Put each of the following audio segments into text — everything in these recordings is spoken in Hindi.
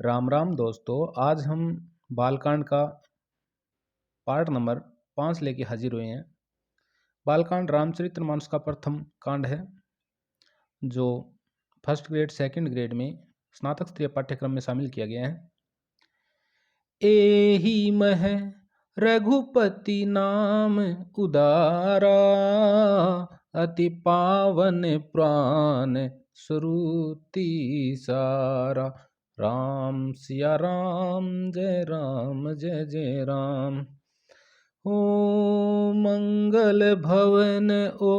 राम राम दोस्तों। आज हम बालकांड का पार्ट नंबर 5 लेके हाजिर हुए हैं। बालकांड रामचरितमानस का प्रथम कांड है जो फर्स्ट ग्रेड सेकंड ग्रेड में स्नातक स्तरीय पाठ्यक्रम में शामिल किया गया है। एहि मह रघुपति नाम उदारा, अति पावन प्राण श्रुति सारा। राम सिया राम जय जय राम। ओ मंगल भवन ओ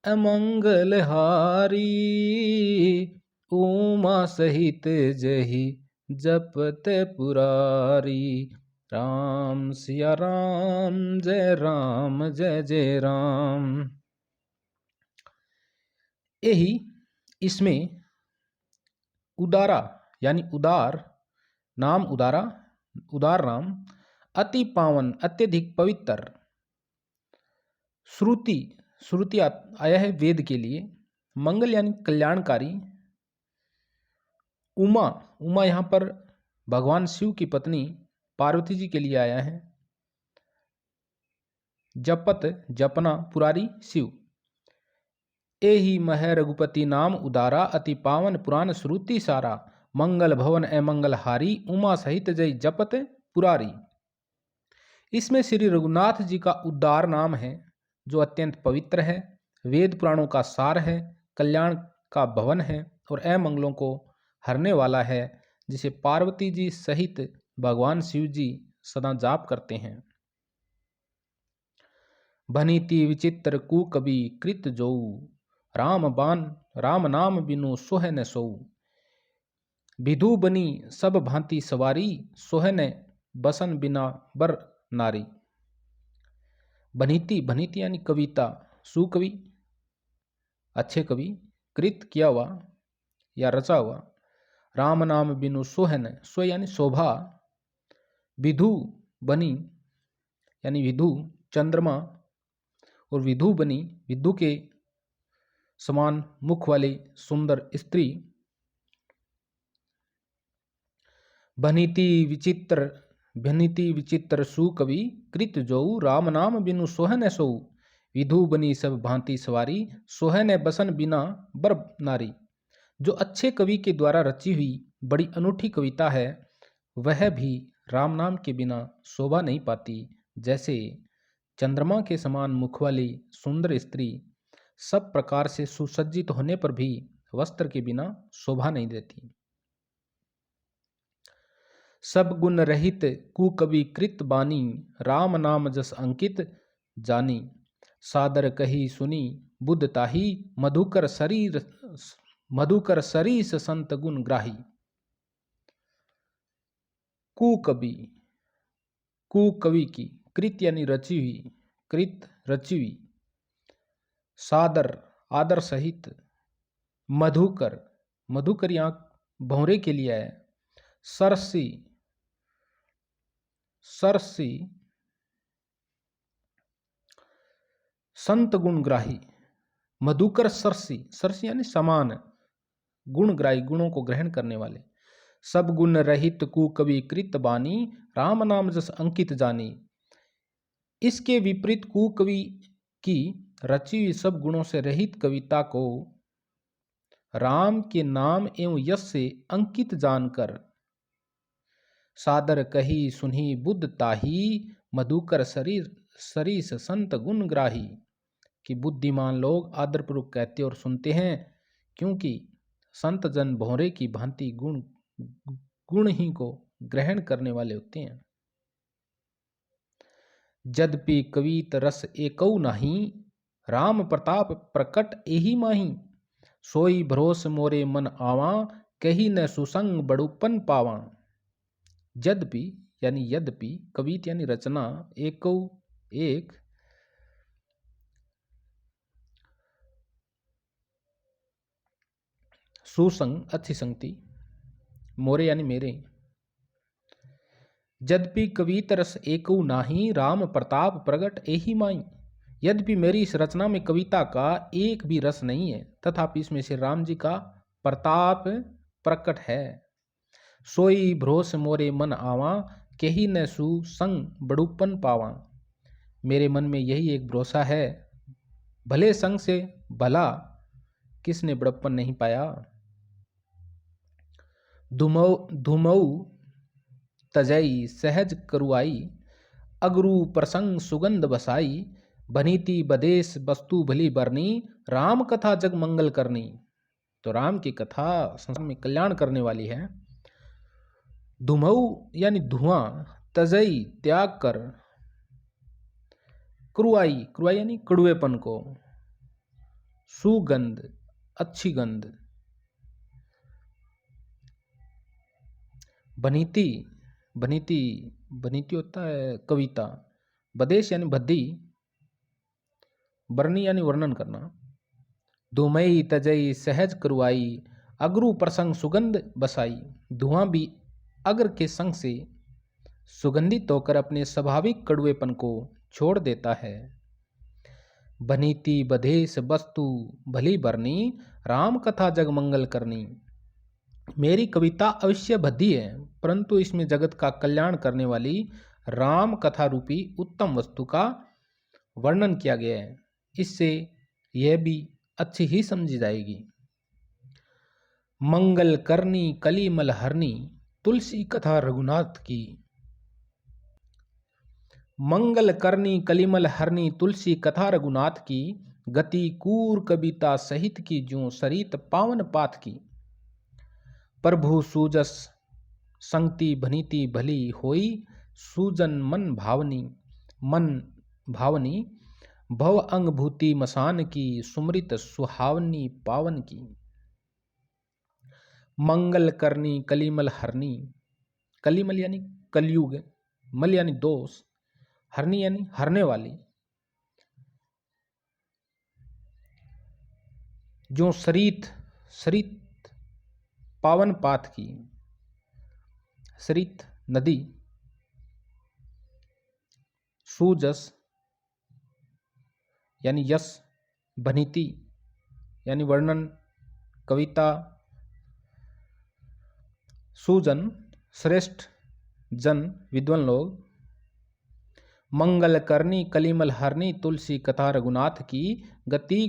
अमंगल हारी, उमा सहित जही जपत पुरारी। राम सिया राम जय जय राम। यही इसमें उदारा यानी उदार नाम, उदार नाम, अति पावन अत्यधिक पवित्र, श्रुति आया है वेद के लिए, मंगल यानी कल्याणकारी, उमा यहाँ पर भगवान शिव की पत्नी पार्वती जी के लिए आया है, जपत जपना पुरारी शिव। एहि मह रघुपति नाम उदारा, अति पावन पुराण श्रुति सारा। मंगल भवन अमंगल हारी, उमा सहित जय जपत पुरारी। इसमें श्री रघुनाथ जी का उदार नाम है जो अत्यंत पवित्र है, वेद पुराणों का सार है, कल्याण का भवन है और अमंगलों को हरने वाला है, जिसे पार्वती जी सहित भगवान शिव जी सदा जाप करते हैं। भनीति विचित्र कुकबि कृत जोऊ, राम नाम बिनु सोह न सोऊ। विधु बनी सब भांति सवारी, सोह न बसन बिना बर नारी। भनीति यानी कविता, सुकवि अच्छे कवि, कृत किया हुआ या रचा हुआ, राम नाम बिनु सोहन, सो यानी शोभा, विधु बनी यानी विधु चंद्रमा, और विधु बनी विधु के समान मुख वाली सुंदर स्त्री। भनीति विचित्र सुकवि कृत जोऊ, राम नाम बिनु सोहन सोऊ। विधु बनी सब भांति सवारी, सोहन बसन बिना बर नारी। जो अच्छे कवि के द्वारा रची हुई बड़ी अनूठी कविता है, वह भी राम नाम के बिना शोभा नहीं पाती। जैसे चंद्रमा के समान मुख वाली सुंदर स्त्री सब प्रकार से सुसज्जित होने पर भी वस्त्र के बिना शोभा नहीं देती। सब गुण रहित कुकवि कृत बानी, राम नाम जस अंकित जानी। सादर कही सुनी बुद्ध ताही, मधुकर शरीस संत गुण ग्राही। कुकवि की कृत यानी रची हुई, कृत रची हुई, सादर आदर सहित, मधुकर यहाँ भौरे के लिए है, सरसी संत गुणग्राही। मधुकर सरसी यानी समान, गुणग्राही गुणों को ग्रहण करने वाले। सब गुण रहित कुकवि कृत बानी, राम नाम जस अंकित जानी। इसके विपरीत कुकवि की रची हुई सब गुणों से रहित कविता को राम के नाम एवं यश से अंकित जानकर, सादर कही सुनी बुद्ध ताही, मधुकर सरीस संत गुण ग्राही। कि बुद्धिमान लोग आदरपूर्वक कहते और सुनते हैं, क्योंकि संत जन भौरे की भांति गुण ही को ग्रहण करने वाले होते हैं। यद्यपि कवित रस एकौ नाही, राम प्रताप प्रकट एहि माही। सोई भरोस मोरे मन आवा, कही न सुसंग बड़ुपन पावा। यद्यपि कवित यानी रचना, एकौ एक, सुसंग अच्छी संगति, मोरे यानी मेरे। यद्यपि कवित रस एकौ नाही, राम प्रताप प्रगट एहि माई। यद्यपि मेरी इस रचना में कविता का एक भी रस नहीं है, तथापि इसमें श्री राम जी का प्रताप प्रकट है। सोई भरोस मोरे मन आवा, केही न सु संग बड़ुपन पावा। मेरे मन में यही एक भरोसा है, भले संग से भला किसने बड़प्पन नहीं पाया। धुमऊ तजई सहज करुआई, अगरू प्रसंग सुगंध बसाई। बनीति बदेश वस्तु भली बरनी, राम कथा जग मंगल करनी। तो राम की कथा संसार में कल्याण करने वाली है। धुमऊ यानी धुआं, तजई त्याग कर, क्रुआई क्रुआई यानी कड़ुएपन को, सुगंध अच्छी गंध, बनीति बनीति बनीति होता है कविता, बदेश यानी भद्दी, बरनी यानी वर्णन करना। धुमई तजई सहज करुआई, अगरू प्रसंग सुगंध बसाई। धुआं भी अगर के संग से सुगंधित होकर अपने स्वाभाविक कड़ुएपन को छोड़ देता है। बनीति बदेश वस्तु भली बरनी, राम कथा जग मंगल करनी। मेरी कविता अवश्य भद्दी है, परंतु इसमें जगत का कल्याण करने वाली राम कथा रूपी उत्तम वस्तु का वर्णन किया गया है। इससे यह भी अच्छी ही समझी जाएगी। मंगल करनी कलिमल हरनी, तुलसी कथा रघुनाथ की। मंगल करनी कलिमल हरनी, तुलसी कथा रघुनाथ की। गति कूर कविता सहित की, ज्यों सरित पावन पाथ की। प्रभु सूजस संगति भनीति भली होई, सूजन मन भावनी। भव अंग भूति मसान की, सुमृत सुहावनी पावन की। मंगल करनी कलिमल हरनी, कलिमल यानी कलयुग, मल यानी दोष, हरनी यानी हरने वाली। जो सरित पावन पाथ की, सरित नदी, सूजस यानी यश, भनीति यानी वर्णन कविता, सुजन श्रेष्ठ जन विद्वान लोग। मंगल करनी कलिमल हरनी, तुलसी कथा रघुनाथ की। गति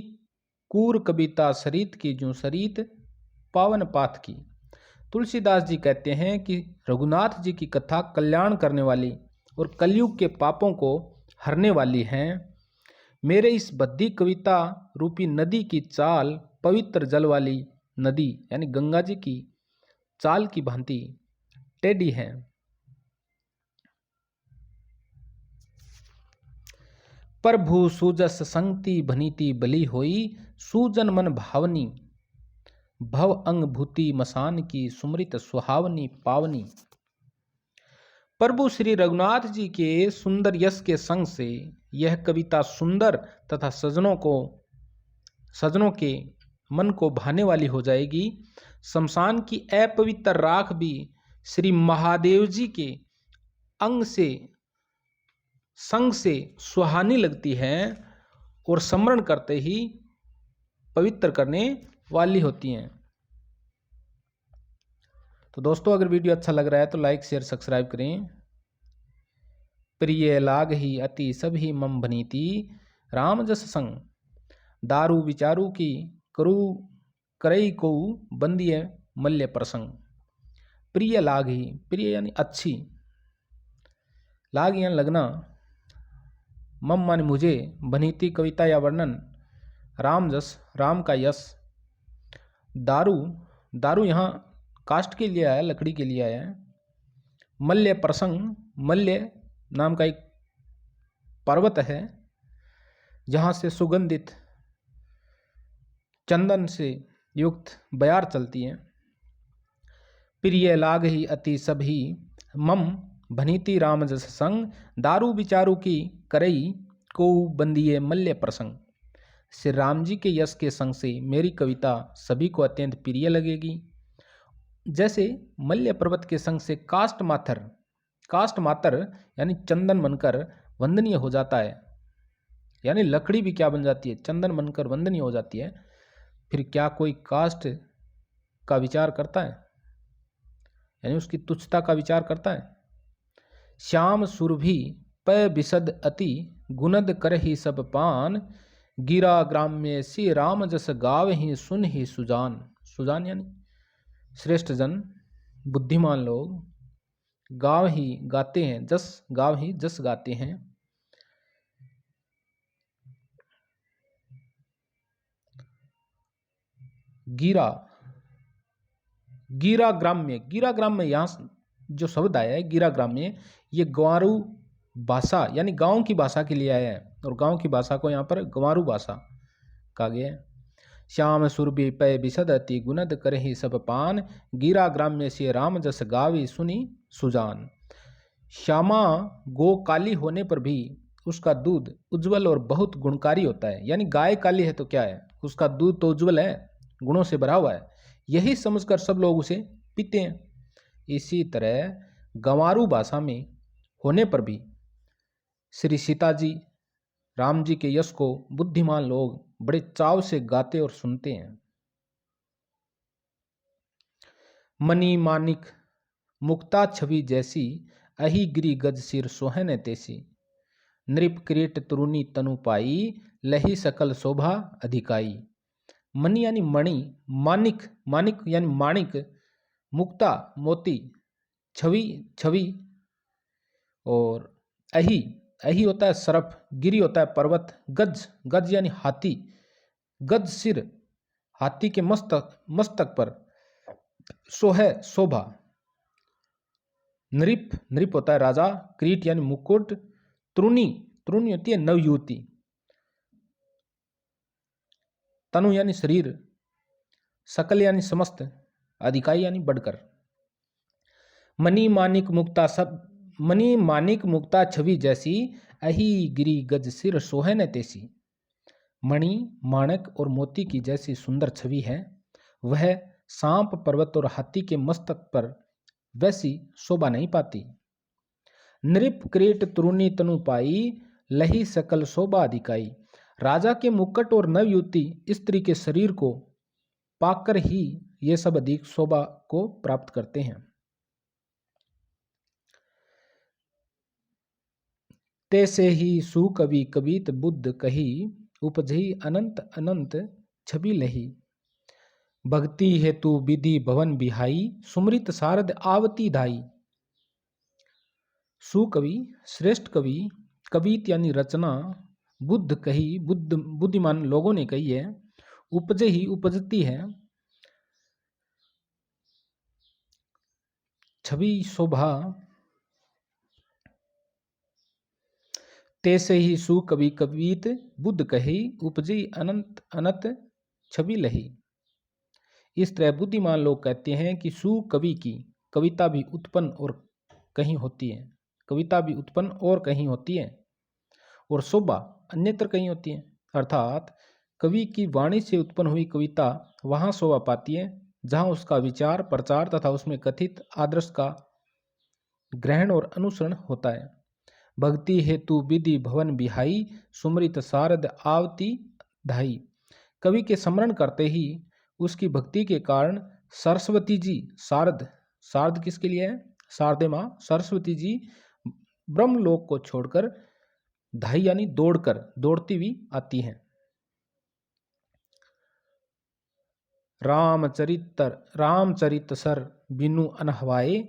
कूर कविता सरित की, ज्यों सरित पावन पाथ की। तुलसीदास जी कहते हैं कि रघुनाथ जी की कथा कल्याण करने वाली और कलयुग के पापों को हरने वाली है। मेरे इस बद्दी कविता रूपी नदी की चाल पवित्र जल वाली नदी यानी गंगा जी की चाल की भांति टेढ़ी है। प्रभु सूजस संगति भनीति बली होई, सूजन मन भावनी। भव अंग भूति मसान की, सुमृत सुहावनी पावनी। प्रभु श्री रघुनाथ जी के सुंदर यश के संग से यह कविता सुंदर तथा सजनों के मन को भाने वाली हो जाएगी। शमशान की अपवित्र राख भी श्री महादेव जी के संग से सुहानी लगती है और स्मरण करते ही पवित्र करने वाली होती हैं। तो दोस्तों, अगर वीडियो अच्छा लग रहा है तो लाइक शेयर सब्सक्राइब करें। प्रिय लाग ही अति सभी मम भनीति, राम जस संग दारू विचारू की। करई को बंदिय मल्य प्रसंग। प्रिय लाग ही, प्रिय यानी अच्छी, लाग यानी लगना, मम माने मुझे, भनीति कविता या वर्णन, राम जस राम का यश। दारू यहाँ काष्ठ के लिए आया, लकड़ी के लिए आया है। मल्य प्रसंग, मल्य नाम का एक पर्वत है जहाँ से सुगंधित चंदन से युक्त बयार चलती है। प्रिय लाग ही अति सभी मम भनीति राम जस संग, दारू विचारू की करई को बंदिये मल्य प्रसंग। श्री राम जी के यश के संग से मेरी कविता सभी को अत्यंत प्रिय लगेगी। जैसे मल्य पर्वत के संग से काष्ठ मातर यानी चंदन बनकर वंदनीय हो जाता है, यानी लकड़ी भी क्या बन जाती है, चंदन बनकर वंदनीय हो जाती है। फिर क्या कोई काष्ठ का विचार करता है? यानी उसकी तुच्छता का विचार करता है। श्याम सुरभि पय बिसद अति गुनद करहि सब पान गिरा ग्राम्य सी राम जस गाव ही सुन ही सुजान। सुजान यानी श्रेष्ठ जन, बुद्धिमान लोग गाव ही गाते हैं, जस गाव ही जस गाते हैं। गिरा, गिरा ग्राम्य, गिरा ग्राम्य यहाँ जो शब्द आया है गिरा ग्राम्य, ये ग्वारू भाषा यानी गांव की भाषा के लिए आया है, और गांव की भाषा को यहाँ पर ग्वारू भाषा कहा गया है। श्याम सुरभि पय बिसद अति गुनद करहि सब पान गिरा ग्राम्य से राम जस गावी सुनी सुजान। श्यामा गो काली होने पर भी उसका दूध उज्जवल और बहुत गुणकारी होता है, यानी गाय काली है तो क्या है, उसका दूध तो उज्जवल है, गुणों से भरा हुआ है, यही समझकर सब लोग उसे पीते हैं। इसी तरह गंवारू भाषा में होने पर भी श्री सीता जी, राम जी के यश को बुद्धिमान लोग बड़े चाव से गाते और सुनते हैं। मणि मानिक मुक्ता छवि जैसी अहि गिरी गज सिर सोहन तैसी नृप किरीट तरुणी तनु पाई लही सकल शोभा अधिकाई। मणि यानी मणि, मानिक, मानिक यानी माणिक, मुक्ता मोती, छवि छवि, और अहि, अहि होता है सरफ, गिरी होता है पर्वत, गज, गज यानी हाथी, गज सिर हाथी के मस्तक पर, सोहे शोभा, नृप, नृप होता है राजा, क्रीट यानी मुकुट, तरुणी, तरुणी होती है नवयुवती, तनु यानी शरीर, सकल यानी समस्त, अधिकाई यानी बढ़कर। मणि मानिक मुक्ता सब, मणि मानिक मुक्ता छवि जैसी अहि गिरी गज सिर सोहन तैसी। मणि, माणक और मोती की जैसी सुंदर छवि है, वह सांप, पर्वत और हाथी के मस्तक पर वैसी शोभा नहीं पाती। नृप क्रीट तरुणी तनु पाई लही सकल शोभा अधिकाई। राजा के मुकुट और नवयुवती स्त्री के शरीर को पाकर ही ये सब अधिक शोभा को प्राप्त करते हैं। तैसे ही सुकवि कवित बुद्ध कही उपजही अनंत अनंत छवि लही। भक्ति हेतु विधि भवन बिहाई सुमृत शारद आवती धाई। सुकवि श्रेष्ठ कवि, कवित यानी रचना, बुद्ध कही बुद्धिमान लोगों ने कही है, उपजे ही उपजती है, छवि शोभा। तैसे ही सुकवि कवित बुद्ध कही उपजी अनंत अनंत छवि लही। इस तरह बुद्धिमान लोग कहते हैं कि सुकवि की कविता भी उत्पन्न और कहीं होती है, कविता भी उत्पन्न और कहीं होती है, और शोभा अन्यत्र कहीं होती है। अर्थात कवि की वाणी से उत्पन्न हुई कविता वहाँ शोभा पाती है जहाँ उसका विचार, प्रचार तथा उसमें कथित आदर्श का ग्रहण और अनुसरण होता है। भक्ति हेतु विधि भवन बिहाई सुमृत शारद आवती धाई। कवि के स्मरण करते ही उसकी भक्ति के कारण सरस्वती जी, शारद, शारद किसके लिए है, शारदे माँ सरस्वती जी ब्रह्मलोक को छोड़कर धाई यानी दौड़कर, दौड़ती हुई आती हैं। रामचरित सर बिनु अनहवाए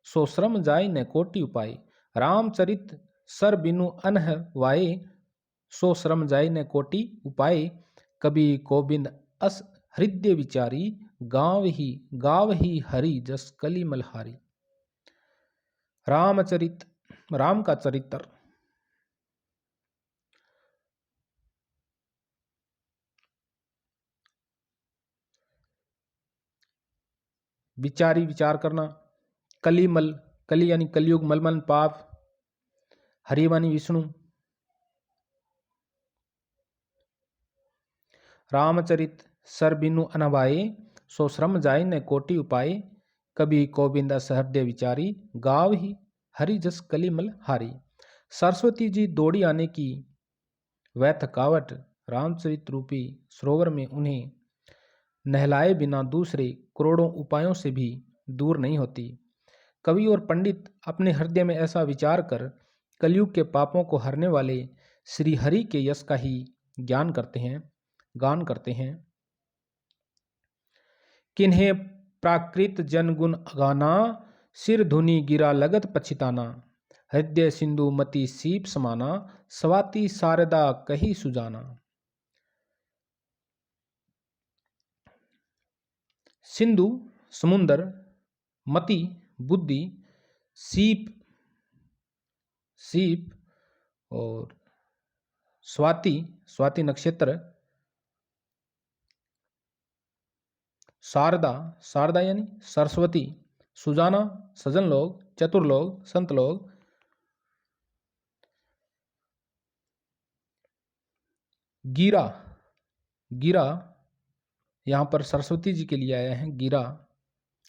सो श्रम जाय न कोटि उपाय। रामचरित सर बिनु अनहवाए सो श्रम जाय न कोटि उपाय। कवि गोविंद अस हृदय विचारी गाव ही हरि जस कली मलहारी। रामचरित, राम का चरित्र, विचारी विचार करना, कलिमल, कली यानी कलयुग, मलमल पाप, हरि यानी विष्णु। रामचरित सर बिनु अनवाए सो श्रम जाय न कोटि उपाय। कवि गोविंद सहृदय विचारी गाव ही हरि जस कलिमल हारी। सरस्वती जी दौड़ी आने की वह थकावट रामचरित रूपी सरोवर में उन्हें नहलाए बिना दूसरे करोड़ों उपायों से भी दूर नहीं होती। कवि और पंडित अपने हृदय में ऐसा विचार कर कलयुग के पापों को हरने वाले श्री हरि के यश का ही गान करते हैं। किन्हें प्राकृत जन गुण गाना, सिर धुनि गिरा लगत पछिताना। हृदय सिंधु मति सीप समाना, स्वाति शारदा कही सुजाना। सिंधु समुंदर, मति बुद्धि, सीप और स्वाति नक्षत्र, शारदा यानी सरस्वती, सुजाना सज्जन लोग, चतुर लोग, संत लोग। गिरा यहाँ पर सरस्वती जी के लिए आया है। गिरा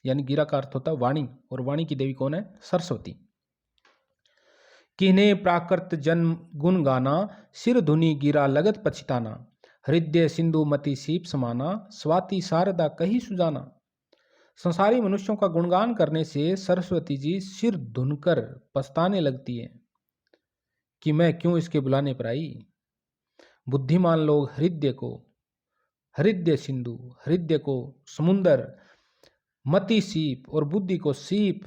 यानी गिरा का अर्थ होता है वाणी, और वाणी की देवी कौन है? सरस्वती। किन्हे प्राकृत जन्म गुण गाना, सिर धुनि गिरा लगत पछिताना। हृदय सिंधु मति सीप समाना, स्वाति शारदा कही सुजाना। संसारी मनुष्यों का गुणगान करने से सरस्वती जी सिर धुनकर पछताने लगती है कि मैं क्यों इसके बुलाने पर आई। बुद्धिमान लोग हृदय सिंधु, हृदय को समुंदर, मति सीप और बुद्धि को सीप,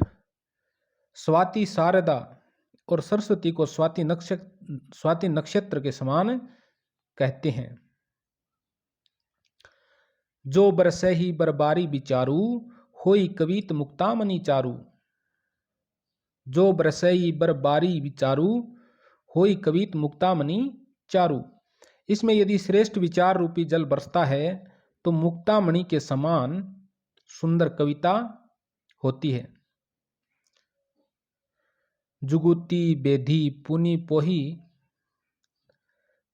स्वाति शारदा और सरस्वती को स्वाति नक्षत्र के समान कहते हैं। जो बरसै ही बरबारी विचारू, होई कवित मुक्तामणि चारू। जो बरसै ही बरबारी विचारू, होई कवित मुक्तामणि चारू। इसमें यदि श्रेष्ठ विचार रूपी जल बरसता है तो मुक्तामणि के समान सुंदर कविता होती है। जुगुती बेधी पुनि पोही,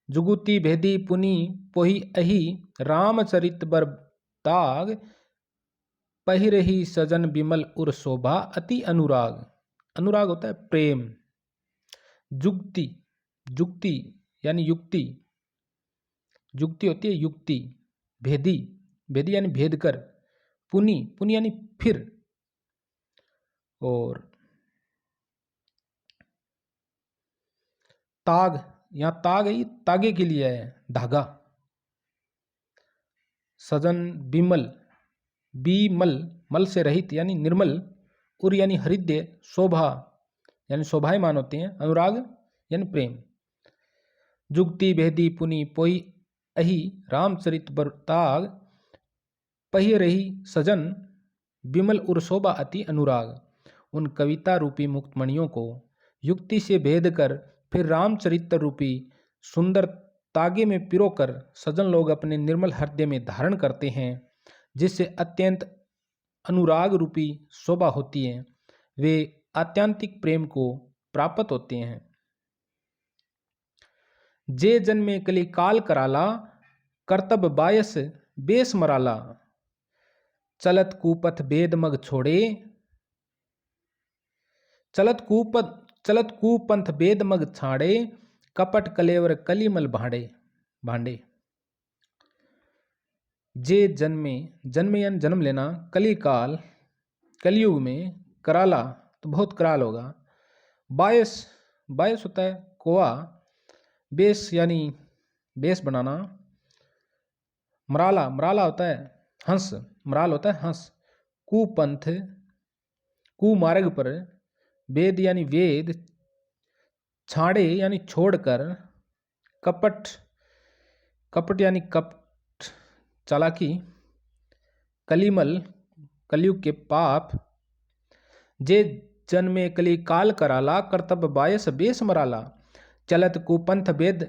जुगुती भेदी पुनि पोही अही। रामचरित बर ताग, पहिरही सजन विमल उर शोभा अति अनुराग। अनुराग होता है प्रेम। जुक्ति यानी युक्ति, जुक्ति होती है युक्ति। भेदी यानी भेद कर। पुनि यानी फिर। और ताग, यहां ताग है, तागे के लिए है, धागा। सजन बीमल मल से रहित यानी निर्मल, उर यानी हृदय, शोभा यानी शोभायमान होते हैं, अनुराग यानी प्रेम। जुगति भेदी पुनि पोई अही, रामचरित बरताग, पहिए रही सजन विमल उर शोभा अति अनुराग। उन कविता रूपी मुक्तमणियों को युक्ति से भेद कर फिर रामचरित्र रूपी सुंदर तागे में पिरोकर सज्जन लोग अपने निर्मल हृदय में धारण करते हैं, जिससे अत्यंत अनुराग रूपी शोभा होती है। वे आत्यंतिक प्रेम को प्राप्त होते हैं। जे जन्मे कली काल कराला, कर्तव्य बायस बेस मराला। चलत कुपथ भेद मग छोड़े, चलत कुपंथ भेद मग छाड़े। कपट कलेवर कलिमल भांडे। जे जन्मे यानी जन्म लेना, कलयुग में, कराला तो बहुत कराल होगा। बायस होता है कोआ, बेस यानी बेस बनाना। मराला होता है हंस, मराल होता है हंस। कुपंथ कुमार्ग पर, वेद यानी वेद, छाड़े यानी छोड़कर, कपट यानी कपट चालाकी, कलिमल कलयुग के पाप। जे जन्मे कली काल कराला, कर्तव्य बायस बेस मराला। चलत कुपंथ भेद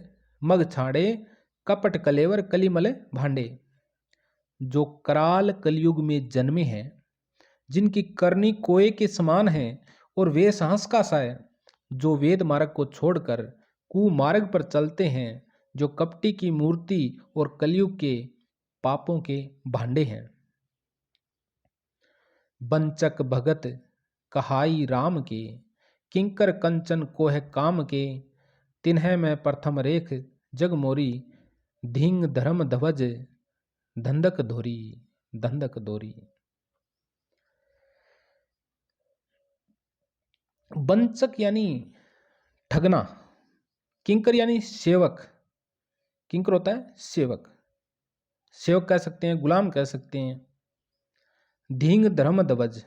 मग छाड़े, कपट कलेवर कलिमल भांडे। जो कराल कलयुग में जन्मे हैं, जिनकी करनी कोए के समान है और वेश हंस का सा है, जो वेद मार्ग को छोड़कर कुमार्ग पर चलते हैं, जो कपटी की मूर्ति और कलयुग के पापों के भांडे हैं। बंचक भगत कहाई राम के, किंकर कंचन कोह काम के। तिन्ह में प्रथम रेख जग मोरी, धिंग धर्म ध्वज धंधक धोरी। वंचक यानी ठगना, किंकर यानी सेवक, किंकर होता है सेवक, सेवक कह सकते हैं, गुलाम कह सकते हैं। धींग धर्म ध्वज,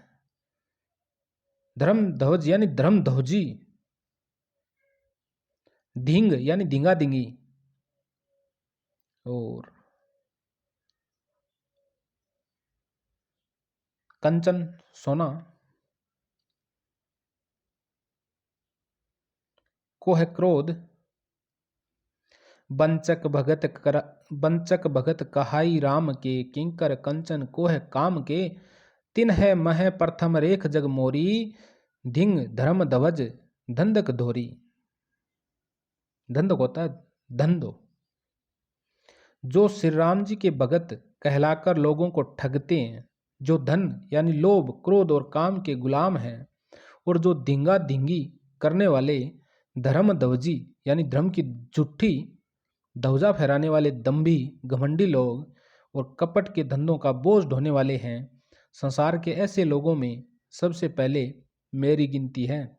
धर्म ध्वज यानी धर्म ध्वजी। धींग यानी धींगा धींगी। और कंचन सोना। को है क्रोध। बंचक भगत कहाई राम के, किंकर कंचन को है काम के। तिन है मह प्रथम रेख जग मोरी, धिंग धर्म ध्वज धंधक धोरी। धंधक होता है धंधो। जो श्री राम जी के भगत कहलाकर लोगों को ठगते हैं, जो धन यानी लोभ, क्रोध और काम के गुलाम हैं, और जो धींगा धींगी करने वाले, धर्म ध्वजी यानी धर्म की झूठी ध्वजा फहराने वाले दंभी घमंडी लोग, और कपट के धंधों का बोझ ढोने वाले हैं, संसार के ऐसे लोगों में सबसे पहले मेरी गिनती है।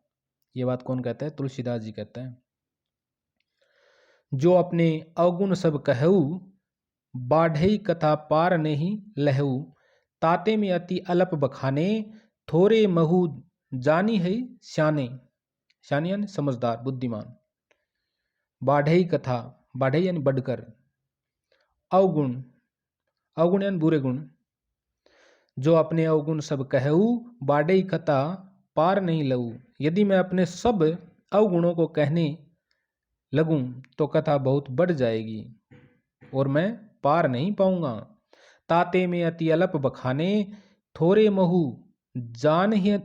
ये बात कौन कहता है? तुलसीदास जी कहता है। जो अपने अवगुण सब कहऊ, बाढ़ई कथा पार नहीं लहऊ। ताते में अति अलप बखाने, थोरे महू जानी है श्याने। श्याने यानी समझदार, बुद्धिमान। बाढ़ई कथा, बाढ़ई यानी बढ़कर। अवगुण, अवगुण यानी बुरे गुण। जो अपने अवगुण सब कहऊ, बाढ़ई कथा पार नहीं लऊ। यदि मैं अपने सब अवगुणों को कहने लगूं तो कथा बहुत बढ़ जाएगी और मैं पार नहीं पाऊंगा। ताते में अति अलप बखाने, थोरे महू जान है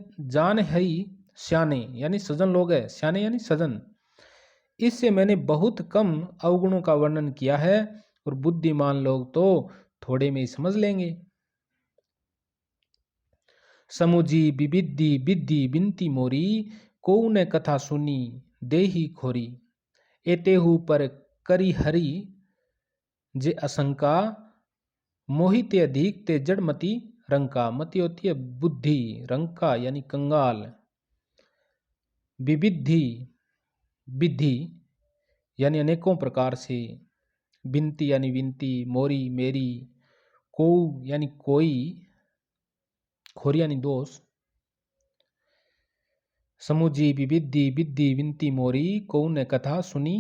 श्याने यानी सजन लोग है। श्याने यानी सजन। इससे मैंने बहुत कम अवगुणों का वर्णन किया है, और बुद्धिमान लोग तो थोड़े में ही समझ लेंगे। समुझी विविधि विद्धि बिनती मोरी, को ने कथा सुनी देही खोरी। एतेहु पर करी हरि जे असंका, मोहित अधिक ते जड़मति रंका। मति होती है बुद्धि, रंका यानी कंगाल। विविधि, विधि यानी अनेकों प्रकार से। बिनती यानी विनती, मोरी मेरी, को यानी कोई, खोरी यानी दोष। समुझी विविधि विद्धि विनती मोरी, को ने कथा सुनी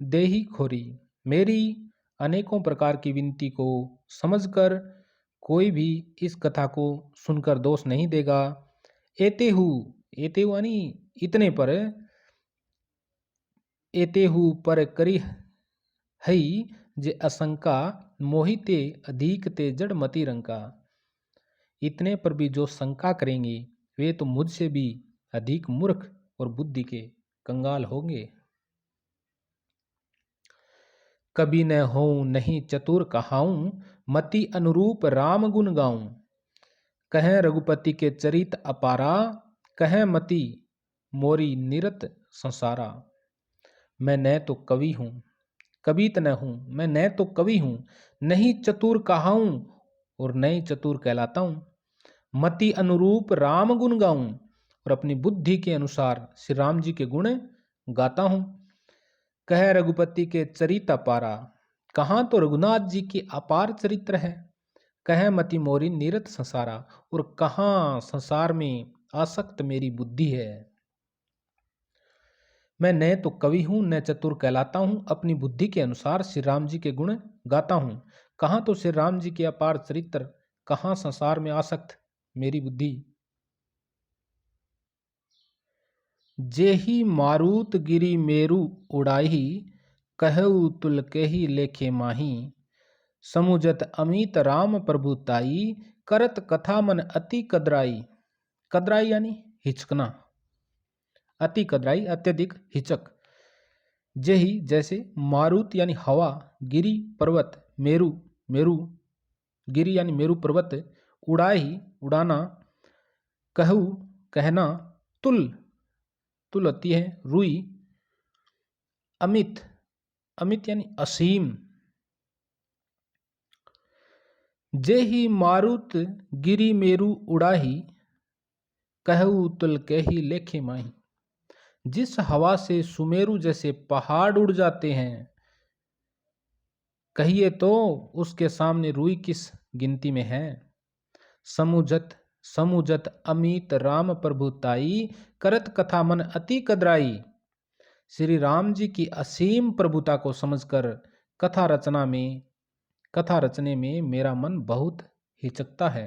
देही खोरी। मेरी अनेकों प्रकार की विनती को समझकर कोई भी इस कथा को सुनकर दोष नहीं देगा। एतेहु, एतेहु यानी इतने पर, एतेहु पर करी हई जे असंका, मोहिते अधिक ते जड़ मति रंका। इतने पर भी जो शंका करेंगे वे तो मुझसे भी अधिक मूर्ख और बुद्धि के कंगाल होंगे। कभी न हो नहीं चतुर कहाऊं, मति अनुरूप राम गुण गाऊं। कहें रघुपति के चरित अपारा, कहें मति मोरी निरत संसारा। मैं न तो कवि हूं, कवि त न हूं, मैं न तो कवि हूं, नहीं चतुर कहाऊं और नहीं चतुर कहलाता हूं। मति अनुरूप राम गुण गाऊं, और अपनी बुद्धि के अनुसार श्री राम जी के गुण गाता हूं। कह रघुपति के चरित अपारा, कहाँ तो रघुनाथ जी के अपार चरित्र है। कह मति मोरी निरत संसारा, और कहाँ संसार में आसक्त मेरी बुद्धि है। मैं न तो कवि हूं न चतुर कहलाता हूं, अपनी बुद्धि के अनुसार श्री राम जी के गुण गाता हूं। कहाँ तो श्री राम जी के अपार चरित्र, कहाँ संसार में आसक्त मेरी बुद्धि। जेहि मारुत गिरी मेरु उड़ाही, कहऊ तुल केहि लेखे माही। समुझत अमित राम प्रभुताई, करत कथा मन अति कदराई। कदराई यानी हिचकना, अति कदराई अत्यधिक हिचक। जेहि जैसे, मारुत यानी हवा, गिरी पर्वत, मेरु मेरु, गिरी यानी मेरु पर्वत, उड़ाही उड़ाना, कहू कहना, तुल तुल होती है रुई, अमित अमित यानी असीम। जेहि मारुत गिरी मेरु उड़ाही, कहू तुल केहि लेखे माही। जिस हवा से सुमेरु जैसे पहाड़ उड़ जाते हैं, कहिए तो उसके सामने रुई किस गिनती में है। समुझत समुझत अमित राम प्रभुताई, करत कथा मन अति कदराई। श्री राम जी की असीम प्रभुता को समझकर कथा रचने में मेरा मन बहुत हिचकता है।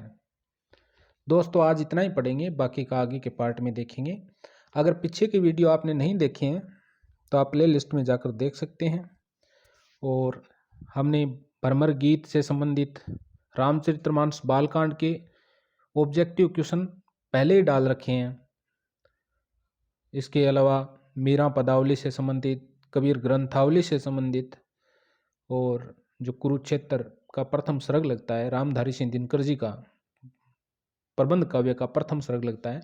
दोस्तों आज इतना ही पढ़ेंगे, बाकी का आगे के पार्ट में देखेंगे। अगर पीछे के वीडियो आपने नहीं देखे हैं तो आप प्ले लिस्ट में जाकर देख सकते हैं। और हमने भ्रमर गीत से संबंधित रामचरितमानस बालकांड के ऑब्जेक्टिव क्वेश्चन पहले ही डाल रखे हैं। इसके अलावा मीरा पदावली से संबंधित, कबीर ग्रंथावली से संबंधित, और जो कुरुक्षेत्र का प्रथम सर्ग लगता है, रामधारी सिंह दिनकर जी का प्रबंध काव्य का प्रथम सर्ग लगता है,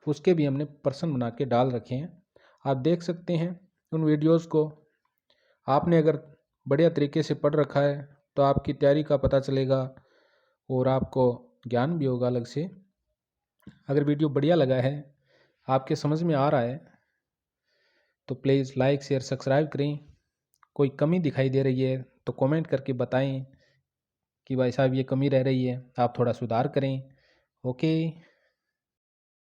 उसके भी हमने प्रश्न बना के डाल रखे हैं। आप देख सकते हैं उन वीडियोस को। आपने अगर बढ़िया तरीके से पढ़ रखा है तो आपकी तैयारी का पता चलेगा और आपको ज्ञान भी होगा अलग से। अगर वीडियो बढ़िया लगा है, आपके समझ में आ रहा है, तो प्लीज़ लाइक शेयर सब्सक्राइब करें। कोई कमी दिखाई दे रही है तो कमेंट करके बताएं कि भाई साहब ये कमी रह रही है, आप थोड़ा सुधार करें। ओके।